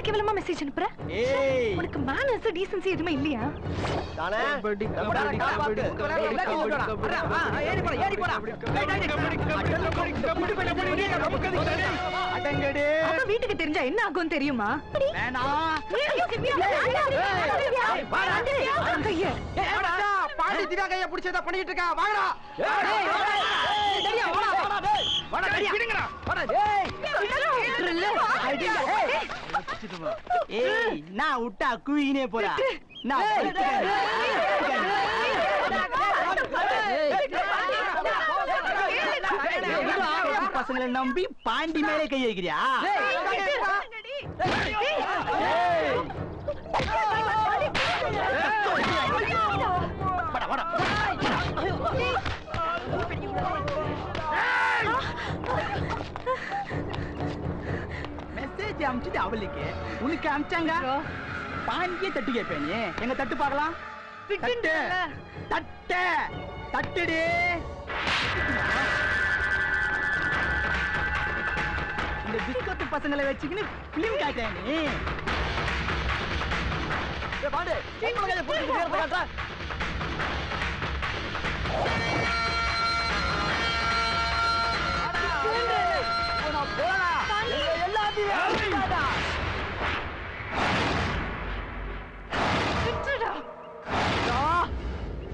இவ்வளவு கேவலமா மெசேஜ் அனுப்புற? உனக்கு மேனர்ஸ் டீசன்சி எதுவுமே இல்லையா? தானே ஏறி போடா அடங்கடே. அப்ப வீட்டுக்கு தெரிஞ்சா என்ன ஆகும் தெரியுமா? பாண்டி திவ்யா கைய புடிச்சத பண்ணிட்டு இருக்கா. வாங்கடா. நான் விட்டா குயினே போறா. பசங்களை நம்பி பாண்டி மேலே கை வைக்கிறியா? மெசேஜ் அமிச்சுட்டு அவளுக்கு உனக்கு அமிச்சாங்க. பாண்டியே தட்டு கேட்பேன். நீ எங்க தட்டு பார்க்கலாம். தட்டு தட்டு தட்டுடி. இந்த பிஸ்கட் பசங்களை வச்சுக்கின்னு பிலிம் காட்டேன். நீ பாண்டு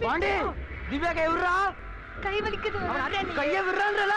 பாண்டி திவ்யா கை விடுறா. கை வலிக்குது. கைய விடுறான்றல.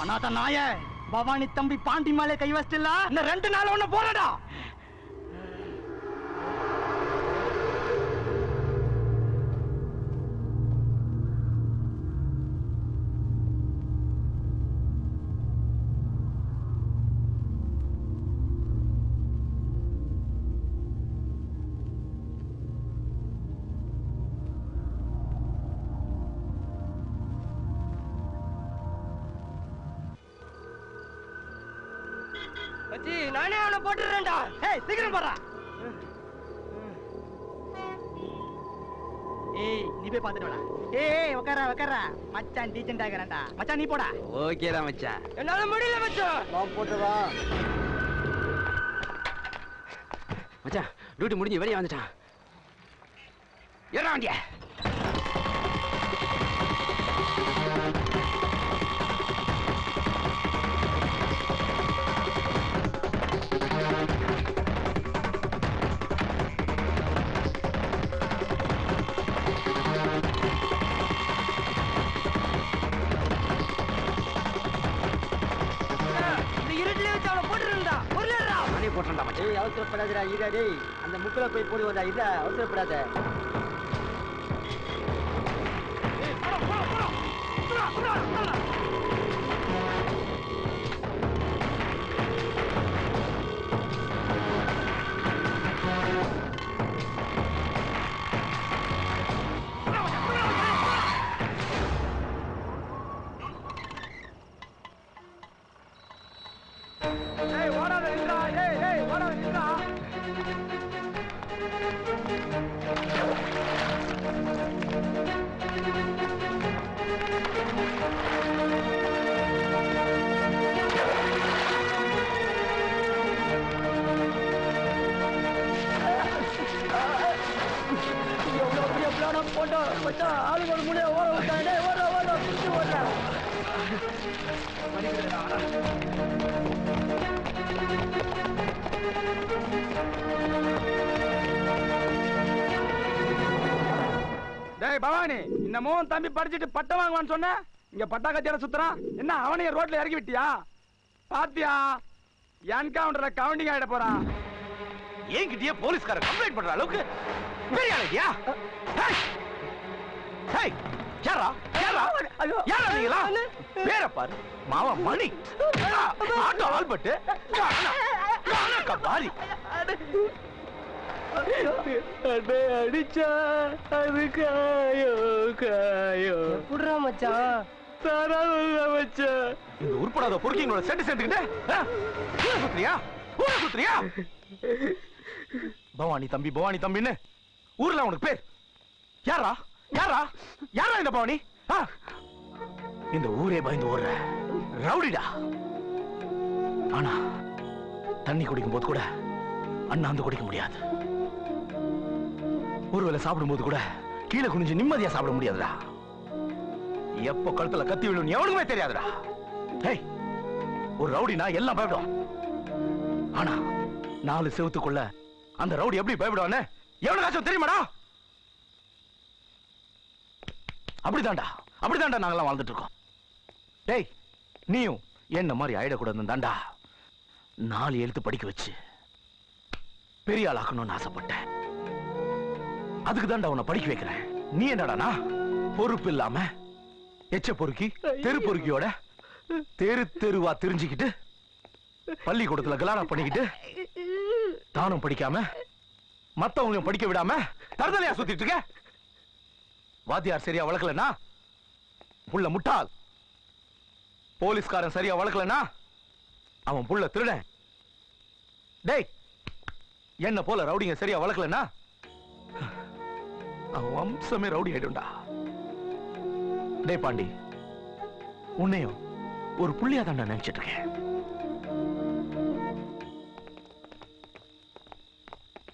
அனாத நாய பவானி தம்பி பாண்டி மேலே கை வச்சிட்டல இந்த 2 நாள் ஒண்ணு போறடா. நானே அவனை போட்டுறேன்டா. ஏய் சீக்கிரம் போறா. ஏய் நீ போய் பாத்துட்டு வாடா. ஏய் உட்காரா மச்சான் டீசன்ட் ஆகறடா. மச்சான் நீ போடா. ஓகேடா மச்சான். என்னால முடியல மச்சான். நான் போட்டுறா. மச்சான் டியூட்டி முடிஞ்சு வெளிய வந்துட்டான். ஏறா வண்டியா. அவசரப்படாதடா ஈரா டேய். அந்த முக்குல போய் போடுவதா இல்ல அவசரப்படாத. ஆளுகள் முடிய ஓட விட்டாங்க. ஓட பிடிச்சு ஓடுறா. டேய் பவானி, இந்த மோகன் தம்பி படிச்சுட்டு பட்டம் வாங்குவான்னு சொன்ன, இங்க பட்டா கத்தியால சுத்துறான். என்ன அவனைய ரோட்ல இறக்கி விட்டியா? பாத்தியா என்கவுண்டர்ல கவுண்டிங் ஆயிட போறான். ஏங்கிட்டே போலீஸ்கார கம்ப்ளைண்ட் பண்ற அளவுக்கு பெரிய ஆளுயா? ஹேய் யாரா யாரா யாரா நீங்களா? பேர பாரு மாவா மணி ஆட்டோ ஆல்பர்ட் கபாரி அடிச்சா அது காயோ காயோ புடுறா மச்சான். மச்சான் இந்த உருப்படாத பொறுக்கிங்களோட செட்டு சேர்த்துக்கிட்டு குத்துறியா ஊர குத்துறியா? பவானி தம்பின்னு ஊர்ல உனக்கு பேர் யாரா யாரா யாரா? இந்த பவானி இந்த ஊரே பயந்து ஓடுற ரவுடிடா. ஆனா தண்ணி குடிக்கும் போது கூட அண்ணாந்து குடிக்க முடியாது. ஒருவேளை சாப்பிடும் போது கூட கீழே குனிஞ்சு நிம்மதியா சாப்பிட முடியாதுடா. எப்போ கழுத்துல கத்தி விழும் எவனுக்குமே தெரியாதுடா. ஏய் ஒரு ரவுடினா எல்லாம் பயப்படும். ஆனா 4 செவத்துக்குள்ள அந்த ரவுடி எப்படி பயப்படுவான்னு எவனுக்காச்சும் தெரியுமாடா? அப்படிதான்டா நாங்கெல்லாம் வாழ்ந்துட்டு இருக்கோம். டேய் நீயும் என்ன மாதிரி ஆயிடக்கூடாதுன்னு தாண்டா 4 எழுத்து படிக்க வச்சு பெரிய ஆளாக்கணும்னு ஆசைப்பட்டேன். அதுக்கு தாண்டா உன்னை படிக்க வைக்கிறேன். நீ என்னடானா பொறுப்பு இல்லாம எச்ச பொறுக்கி தெரு பொறுக்கியோட தெருவா தெரிஞ்சுக்கிட்டு பள்ளிக்கூடத்துல கலாரா பண்ணிக்கிட்டு தானும் படிக்காம மத்தவங்களையும் படிக்க விடாம தருதலையா சுத்திட்டு இருக்க. வாத்தியார் சரியா வளர்க்கலனா புள்ள முட்டாள். போலீஸ்காரன் சரியா வளர்க்கலனா அவன் புள்ள திருடன். டேய் என்ன போல ரவுடிங்க சரியா வளர்க்கலனா அவன் வம்சமே ரவுடி ஆயிடும்டா. டேய் பாண்டி, உன்னையும் ஒரு புள்ளியா தான் நான் நினைச்சிட்டு இருக்கேன்.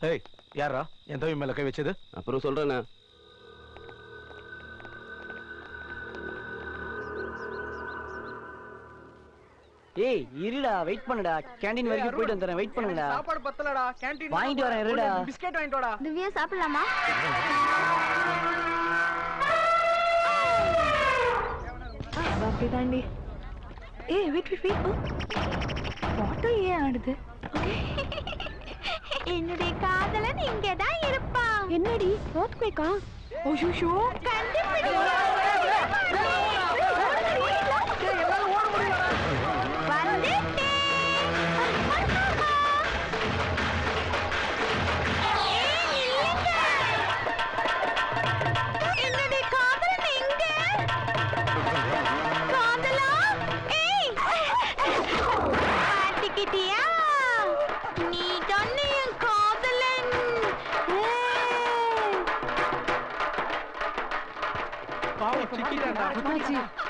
ஏய் யாரா என் தம்பி மேல கை வச்சது? அப்புறம் சொல்றேன். ஏய் இருடா, வெயிட் பண்ணுடா. கேண்டீன் வரைக்கும் போயிட்டு வந்துறேன். வெயிட் பண்ணுடா. சாப்பாடு பத்தலடா. கேண்டீன் வாங்கிட்டு வரேன். இருடா. பிஸ்கட் வாங்கிட்டு வாடா. திவ்யா சாப்பிடலாமா? அப்படிதாண்டி. ஏய் வெயிட் பாட்டில் ஏன் ஆடுது? என்னுடைய காதலன் இங்கதான் இருப்பான். என்னடி earthquake-ஆ? ஐயோ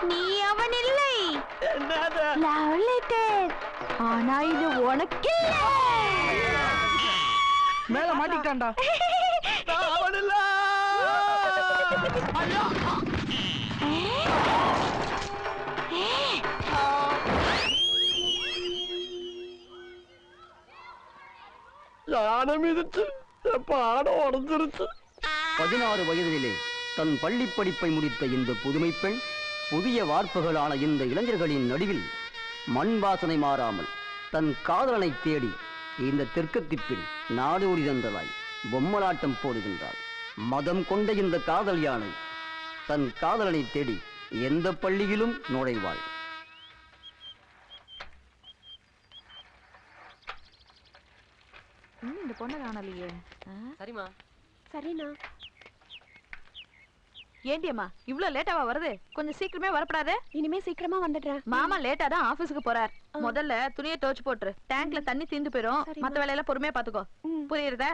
நீ அவன் இல்லை. Love letter. ஆனா இது உனக்கு மேல மாட்டிக்கிட்டான்டா. யானை மிதிச்சு பாடம் உடஞ்சிருச்சு. 16 வயதிலே தன் பள்ளி படிப்பை முடித்த இந்த புதுமை பெண் புதிய வார்ப்புகளான இந்த இளைஞர்களின் நடுவில் மண் வாசனை மாறாமல் தன் காதலனை தேடி இந்த தெற்கத்திப்பில் நாடோடி தந்தலாய் பொம்மலாட்டம் போடுகின்றாள். மதம் கொண்ட இந்த காதல் யானை தன் காதலனை தேடி எந்த பள்ளியிலும் நுழைவாள். இந்த பொண்ணு காணலையே. சரிமா. சரிண்ணா. ஏண்டி அம்மா இவ்ளோ லேட்டாவா வருது? கொஞ்சம் சீக்கிரமே வரப்படாது? இனிமே சீக்கிரமா வந்துடுறேன். மாமா லேட்டா தான் ஆபீஸ்க்கு போறார். முதல்ல துணியை துவைச்சு போட்டுரு. டேங்க்ல தண்ணி தீந்து போயிரும். மத்த வேலையெல்லாம் பொறுமையா பாத்துக்கோ. புரியுறதா?